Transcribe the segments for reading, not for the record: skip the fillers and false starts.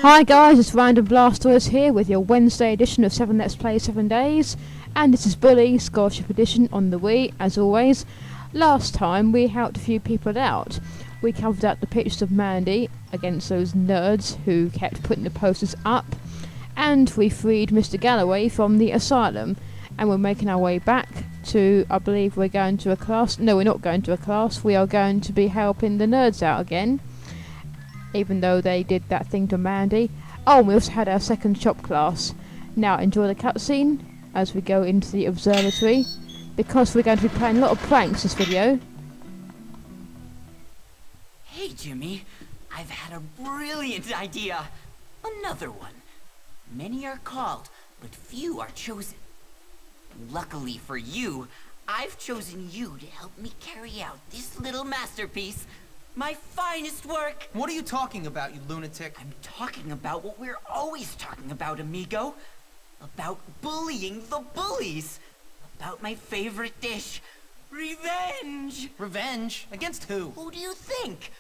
Hi guys, it's Random Blasters here with your Wednesday edition of 7 Let's Play 7 Days, and this is Bully Scholarship Edition on the Wii, as always. Last time we helped a few people out. We covered up the pictures of Mandy against those nerds who kept putting the posters up, and we freed Mr. Galloway from the asylum, and we're making our way back to, I believe we're going to a class. No, we're not going to a class, we are going to be helping the nerds out again. Even though they did that thing to Mandy. Oh, and we also had our second shop class. Now enjoy the cutscene as we go into the observatory, because we're going to be playing a lot of pranks this video. Hey Jimmy, I've had a brilliant idea. Another one. Many are called, but few are chosen. Luckily for you, I've chosen you to help me carry out this little masterpiece. My finest work! What are you talking about, you lunatic? I'm talking about what we're always talking about, amigo. About bullying the bullies. About my favorite dish, revenge! Revenge? Against who? Who do you think?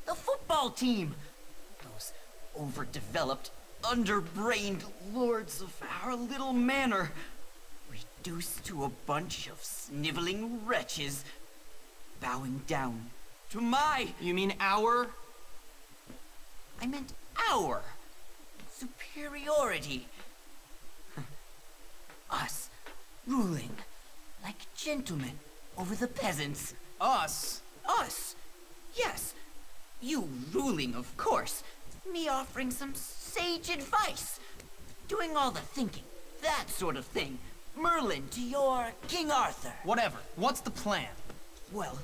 The football team. Those overdeveloped, underbrained lords of our little manor. Reduced to a bunch of sniveling wretches. Bowing down to my... You mean our? I meant our superiority. Us ruling like gentlemen over the peasants. Us? Us. Yes. You ruling, of course. Me offering some sage advice. Doing all the thinking. That sort of thing. Merlin to your King Arthur. Whatever. What's the plan? Well,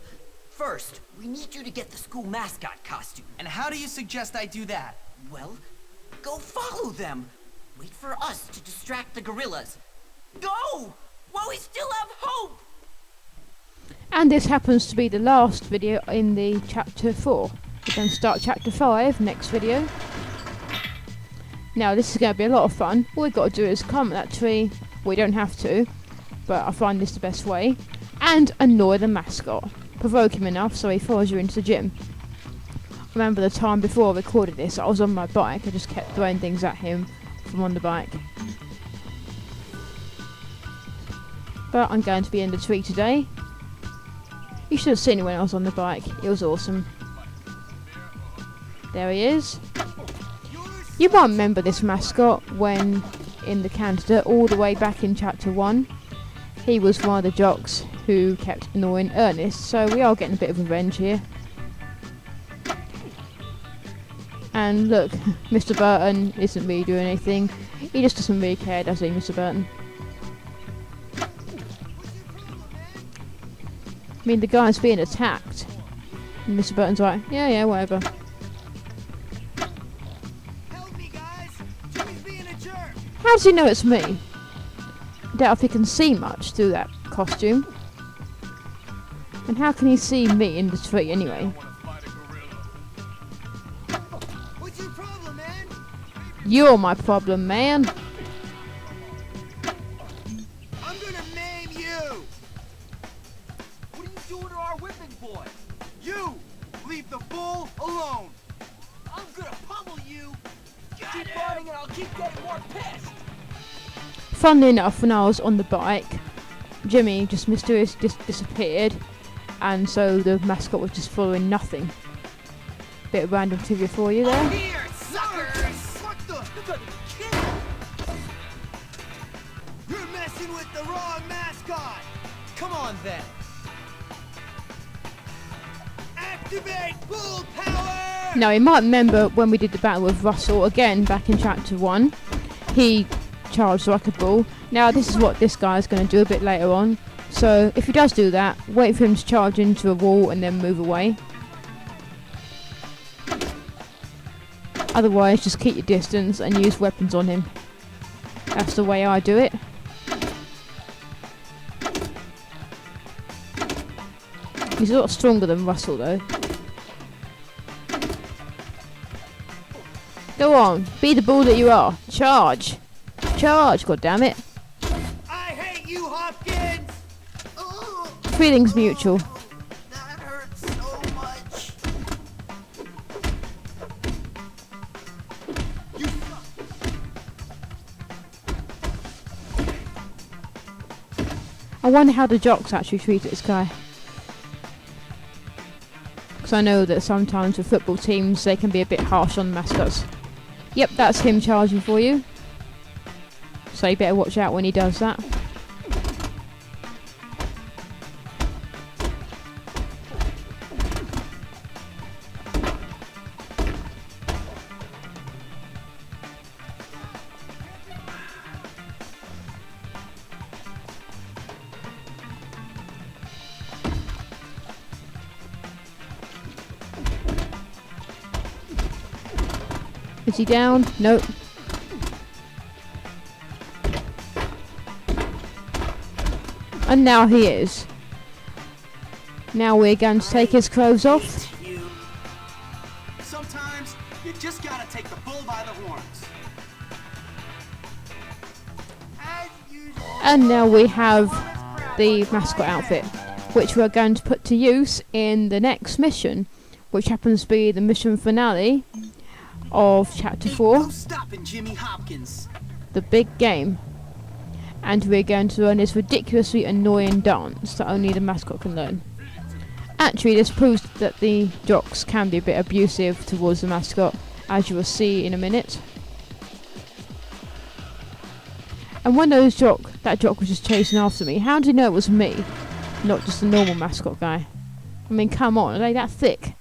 first, we need you to get the school mascot costume. And how do you suggest I do that? Well, go follow them. Wait for us to distract the gorillas. Go! While we still have hope! And this happens to be the last video in the chapter 4. We're going to start chapter 5 next video. Now this is going to be a lot of fun. All we've got to do is climb that tree. We don't have to, but I find this the best way. And annoy the mascot. Provoke him enough so he follows you into the gym. Remember the time before I recorded this, I was on my bike. I just kept throwing things at him from on the bike. But I'm going to be in the tree today. You should have seen it when I was on the bike. It was awesome. There he is. You might remember this mascot when in the candidate all the way back in chapter 1. He was one of the jocks who kept annoying Ernest, so we are getting a bit of revenge here. And look, Mr. Burton isn't really doing anything. He just doesn't really care, does he, Mr. Burton? I mean, the guy's being attacked. And Mr. Burton's like, yeah, whatever. Help me, guys! Jimmy's being a jerk! How does he know it's me? I doubt if he can see much through that costume. And how can he see me in the tree anyway? What's your problem, man? You're my problem, man. I'm gonna maim you! What are you doing to our whipping boy? You! Leave the bull alone! I'm gonna pummel you! Keep fighting and I'll keep getting more pissed! Funnily enough, when I was on the bike, Jimmy just mysteriously disappeared, and so the mascot was just following nothing. Bit of random trivia for you there. Here, suckers! What the? You're messing with the wrong mascot! Come on then. Activate bull power! Now, you might remember when we did the battle with Russell again back in chapter 1. He charged like a bull. Now, this is what this guy is going to do a bit later on. So, if he does do that, wait for him to charge into a wall and then move away. Otherwise, just keep your distance and use weapons on him. That's the way I do it. He's a lot stronger than Russell, though. Go on, be the bull that you are. Charge! Charge, goddammit. I hate you, Hopkins! Feelings mutual. That hurts so much. You I wonder how the jocks actually treat this guy. Because I know that sometimes with football teams they can be a bit harsh on the mascots. Yep, that's him charging for you. So you better watch out when he does that. Is he down? Nope. And now he is. Now we're going to take his clothes off. Sometimes you just gotta take the bull by the horns. As usual. And now we have the mascot outfit, which we're going to put to use in the next mission, which happens to be the mission finale of Chapter 4, No stopping Jimmy Hopkins. the big game. And we're going to learn this ridiculously annoying dance that only the mascot can learn. Actually, this proves that the jocks can be a bit abusive towards the mascot, as you will see in a minute. And when that jock was just chasing after me, how did he know it was me, not just a normal mascot guy? I mean, come on, are they that thick?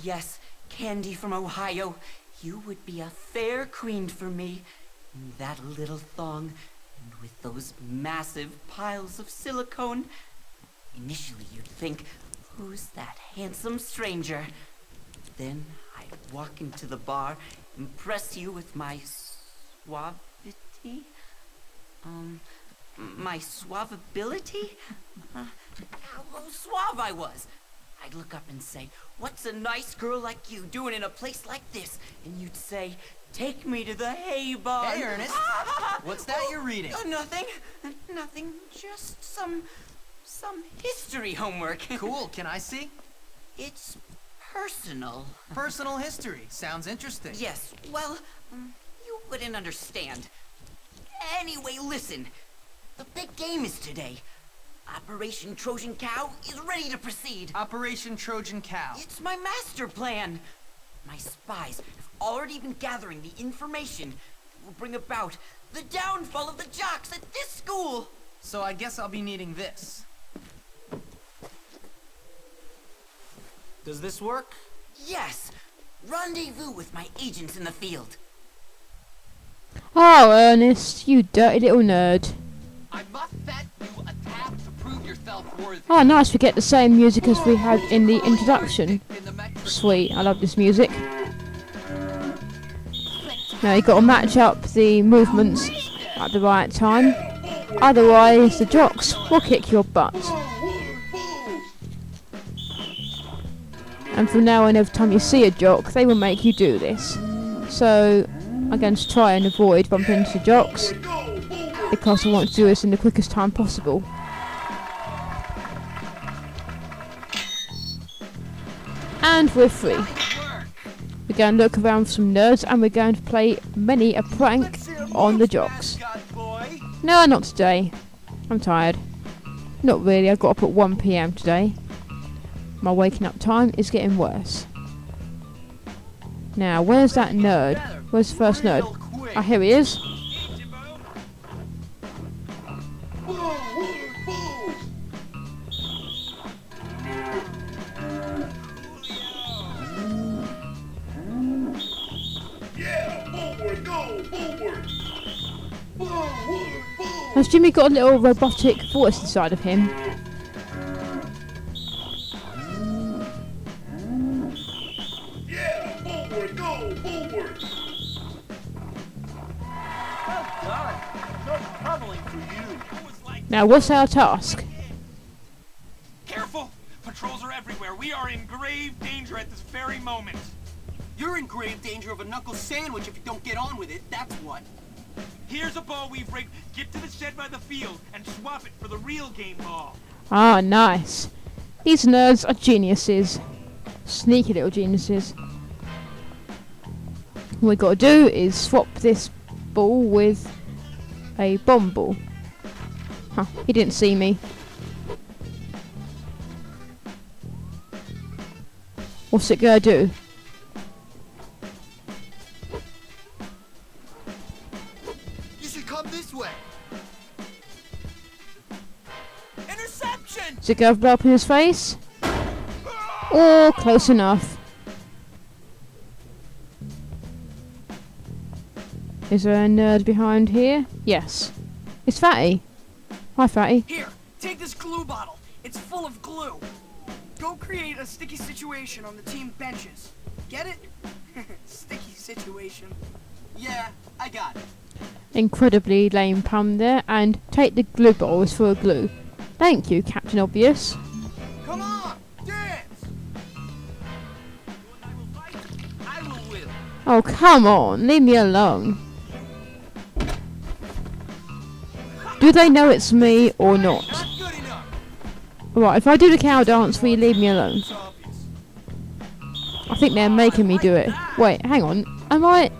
Yes, Candy from Ohio, you would be a fair queen for me. In that little thong, and with those massive piles of silicone. Initially you'd think, who's that handsome stranger? Then I'd walk into the bar, impress you with my suavity? My suavability? How suave I was! I'd look up and say, what's a nice girl like you doing in a place like this? And you'd say, take me to the hay barn. Hey, Ernest. What's that you're reading? Nothing. Nothing. Just some history homework. Cool, can I see? It's personal. Personal history. Sounds interesting. Yes, well, you wouldn't understand. Anyway, listen. The big game is today. Operation Trojan Cow is ready to proceed. Operation Trojan Cow. It's my master plan. My spies have already been gathering the information that will bring about the downfall of the jocks at this school. So I guess I'll be needing this. Does this work? Yes. Rendezvous with my agents in the field. Oh, Ernest, you dirty little nerd. I must set you a task to prove yourself worthy. Oh, nice, we get the same music as we had in the introduction. In the metric Sweet, I love this music. Now you got to match up the movements at the right time, otherwise the jocks will kick your butt. And from now on, every time you see a jock, they will make you do this. So I'm going to try and avoid bumping into jocks, because I want to do this in the quickest time possible. And we're free. We're going to look around for some nerds, and we're going to play many a prank on the jocks. No, not today. I'm tired. Not really, I've got up at 1 PM today. My waking up time is getting worse. Now, where's that nerd? Where's the first nerd? Oh, here he is. Has Jimmy got a little robotic voice inside of him? Now, what's our task? Careful! Patrols are everywhere. We are in grave danger at this very moment. You're in grave danger of a knuckle sandwich if you don't get on with it, that's what. Here's a ball we've rigged. Get to the shed by the field and swap it for the real game ball. Ah, nice. These nerds are geniuses. Sneaky little geniuses. What we got to do is swap this ball with a bomb ball. Huh, he didn't see me. What's it gonna do? You should come this way. Interception! Is it gonna blow up in his face? Oh, close enough. Is there a nerd behind here? Yes. It's Fatty. Hi, Fatty. Here, take this glue bottle. It's full of glue. Go create a sticky situation on the team benches. Get it? Sticky situation. Yeah, I got it. Incredibly lame pun there. And take the glue bottles for a glue. Thank you, Captain Obvious. Come on, dance! I will win. Oh, come on. Leave me alone. Do they know it's me or not? Not good enough. Right, if I do the cow dance, will you leave me alone? It's obvious. I think they're making me do it. Wait, hang on. Am I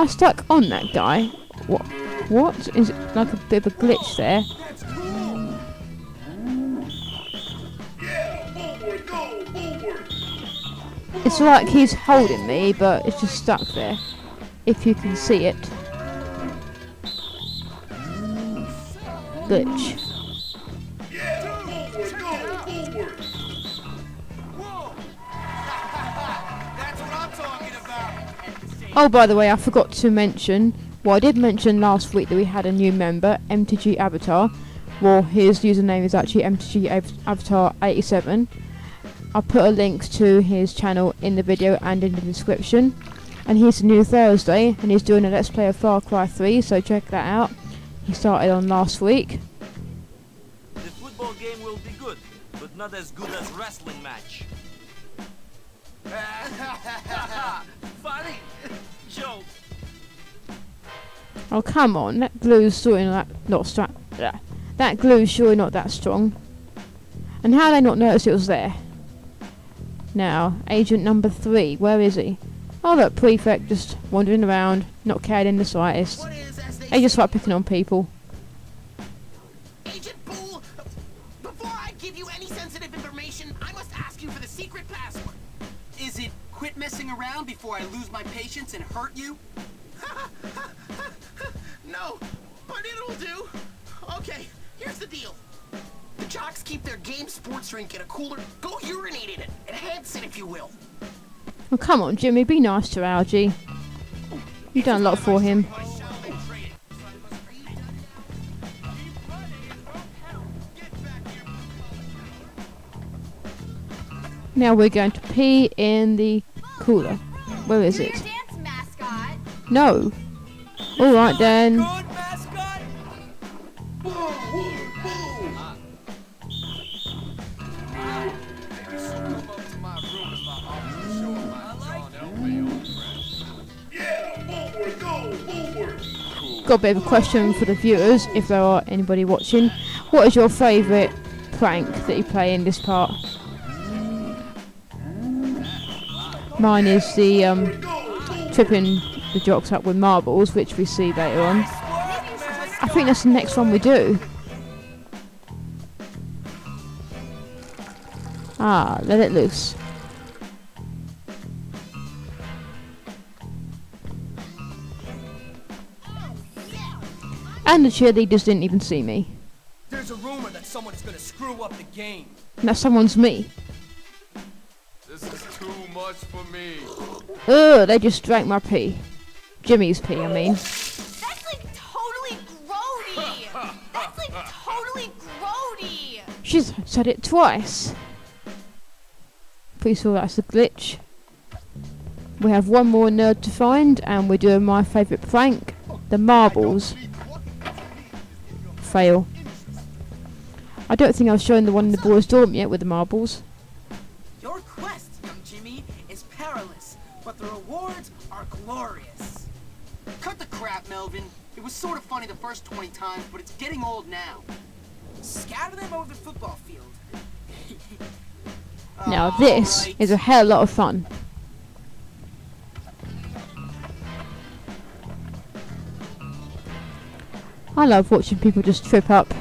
stuck on that guy? What? Is it like a bit of a glitch there? That's cool. Yeah, forward, go, forward. It's like he's holding me, but it's just stuck there. If you can see it. Glitch. Yeah, forward, go, forward. Whoa. That's what I'm talking about. Oh, by the way, I forgot to mention. Well, I did mention last week that we had a new member, MTG Avatar. Well, his username is actually MTG Avatar 87. I'll put a link to his channel in the video and in the description. And he's a new Thursday, and he's doing a Let's Play of Far Cry 3, so check that out. He started on last week. The football game will be good, but not as good as wrestling match. Funny joke. Oh, come on, that glue's surely that glue's surely not that strong. And how did I not notice it was there? Now, agent number 3, where is he? Oh look, Prefect just wandering around, not cared in the slightest. What is, as they He just like picking on people. Agent Bull, before I give you any sensitive information, I must ask you for the secret password. Is it quit messing around before I lose my patience and hurt you? No, but it'll do. Okay, here's the deal. The jocks keep their game sports drink in a cooler. Go urinate in it. Enhance it, if you will. Oh, come on, Jimmy, be nice to Algie. You've done a lot for him. Now we're going to pee in the cooler. Where is it? Dance mascot. No. Alright then. Good mascot. Got a bit of a question for the viewers, if there are anybody watching. What is your favourite prank that you play in this part? Mine is the tripping the jocks up with marbles, which we see later on. I think that's the next one we do. Ah, let it loose. And the cheerleaders didn't even see me. There's a rumor that someone's gonna screw up the game. And that someone's me. This is too much for me. Ugh, they just drank my pee. Jimmy's pee, I mean. That's like totally grody. That's like totally grody. She's said it twice. Pretty sure that's a glitch. We have one more nerd to find, and we're doing my favourite prank, the marbles. Fail. I don't think I've shown the one in the boys' dorm yet with the marbles. Your quest, young Jimmy, is perilous, but the rewards are glorious. Cut the crap, Melvin. It was sort of funny the first 20 times, but it's getting old now. Scatter them over the football field. Now this Alright. is a hell of a lot of fun. I love watching people just trip up.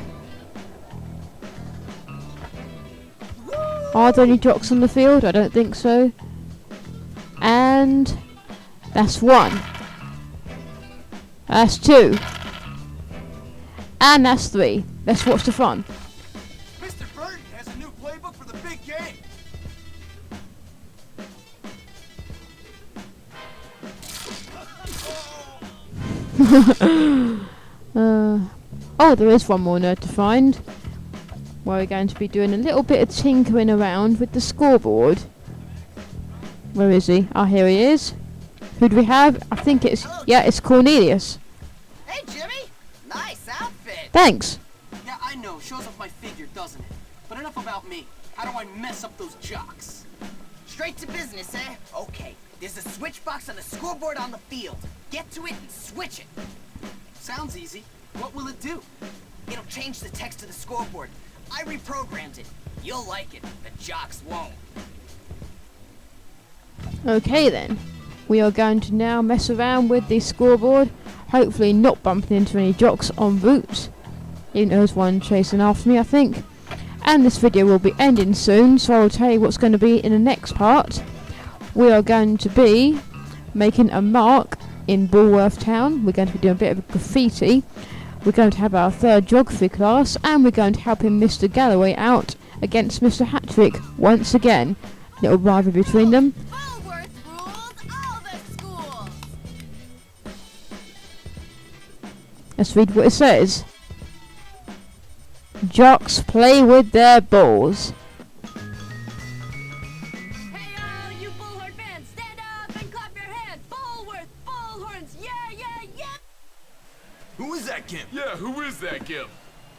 Woo! Are there any jocks on the field? I don't think so. And that's 1. That's 2. And that's 3. Let's watch the fun. Mr. Burton has a new playbook for the big game. Oh, there is one more nerd to find. Where we're going to be doing a little bit of tinkering around with the scoreboard. Where is he? Ah, here he is. Who do we have? I think it's... Yeah, it's Cornelius. Hey, Jimmy! Nice outfit! Thanks. Yeah, I know. Shows off my figure, doesn't it? But enough about me. How do I mess up those jocks? Straight to business, eh? Okay, there's a switch box on the scoreboard on the field. Get to it and switch it. Sounds easy. What will it do? It'll change the text of the scoreboard. I reprogrammed it. You'll like it. The jocks won't. Okay then. We are going to now mess around with the scoreboard. Hopefully not bumping into any jocks en route. Even though there's one chasing after me, I think. And this video will be ending soon, so I'll tell you what's going to be in the next part. We are going to be making a mark in Bulworth Town. We're going to be doing a bit of graffiti. We're going to have our 3rd geography class, and we're going to help him Mr. Galloway out against Mr. Hattrick once again. Little rivalry between them. Bulworth rules all the schools. Let's read what it says. Jocks play with their balls. Hey, all you Bullhorn fans, stand up and clap your hands. Bulworth, Bullhorns, yeah, yeah, yeah. Who is that Gimp? Yeah, who is that Gimp?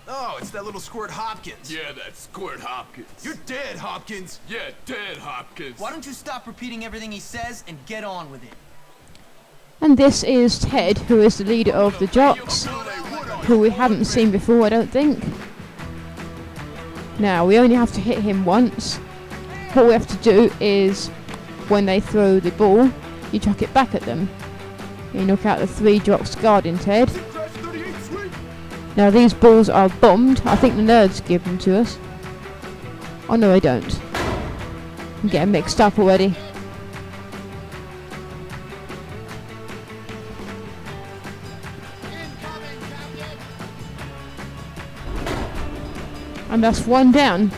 Oh, it's that little Squirt Hopkins. Yeah, that's Squirt Hopkins. You're dead, Hopkins. Yeah, dead Hopkins. Why don't you stop repeating everything he says and get on with it? And this is Ted, who is the leader of the jocks, who we haven't seen before, I don't think. Now, we only have to hit him once. What we have to do is, when they throw the ball, you chuck it back at them. You knock out the 3 jocks guarding Ted. Now, these balls are bombed. I think the nerds give them to us. Oh no, they don't. I'm getting mixed up already. And that's 1 down.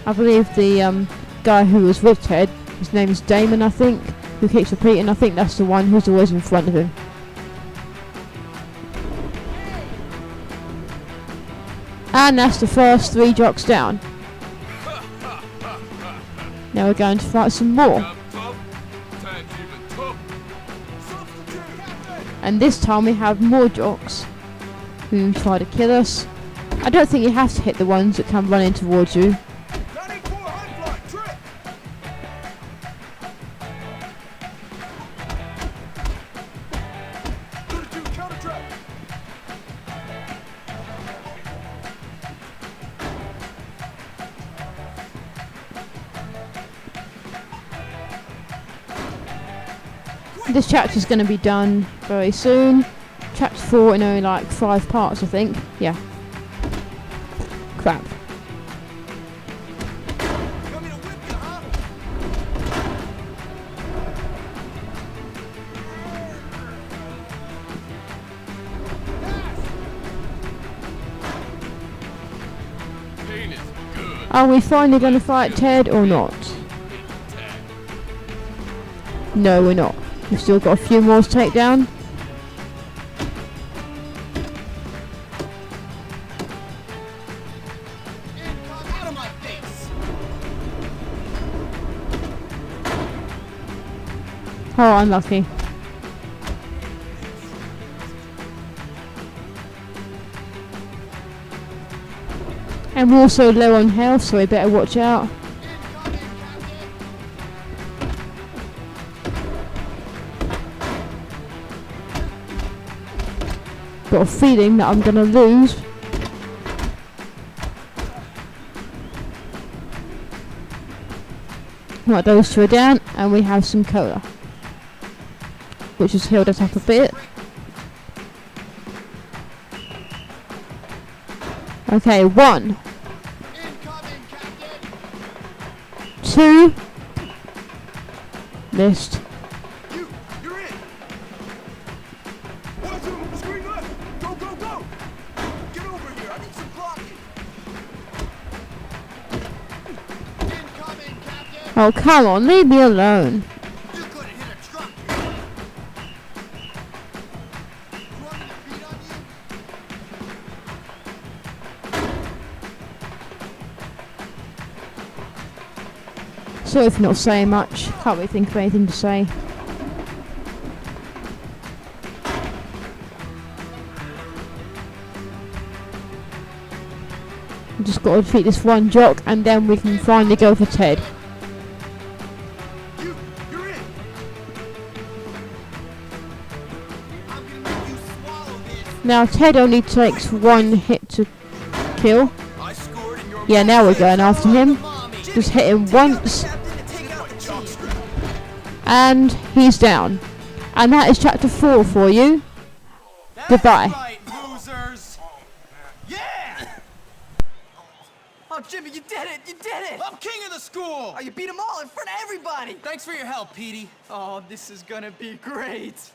I believe the guy who was with Ted, his name is Damon, I think, who keeps repeating. I think that's the one who's always in front of him. And that's the first 3 jocks down. Now we're going to fight some more. And this time we have more jocks who try to kill us. I don't think you have to hit the ones that come running towards you. 94 high fly, trip. 32 counter trap. This chapter is going to be done very soon. Chapter 4 in only like 5 parts, I think. Yeah. Crap. Want me to whip you, huh? Pain is good. Are we finally going to fight Ted or not? No, we're not. We've still got a few more to take down. Out of my face. Oh, unlucky. And we're also low on health, so we better watch out. Got a feeling that I'm gonna lose. Right, those 2 are down, and we have some cola, which has healed us up a bit. Okay, 1. Incoming, Captain. 2. Missed. You're in. 1, 2, screen left. Go, go, go. Get over here. I need some blocking. Incoming, Captain. Oh, come on, leave me alone. You couldn't hit a truck. Running your feet on you? Sorry for not saying much. Can't really think of anything to say. Just got to defeat this one jock and then we can finally go for Ted. You're in. I'm gonna make you swallow this. Now Ted only takes 1 hit to kill. I scored in your Yeah, now we're going after him. Just hit him once and he's down. And that is chapter 4 for you. Goodbye. Right, losers. Yeah! Oh, Jimmy, you did it! You did it! I'm king of the school. Oh, you beat them all in front of everybody! Thanks for your help, Petey. Oh, this is gonna be great.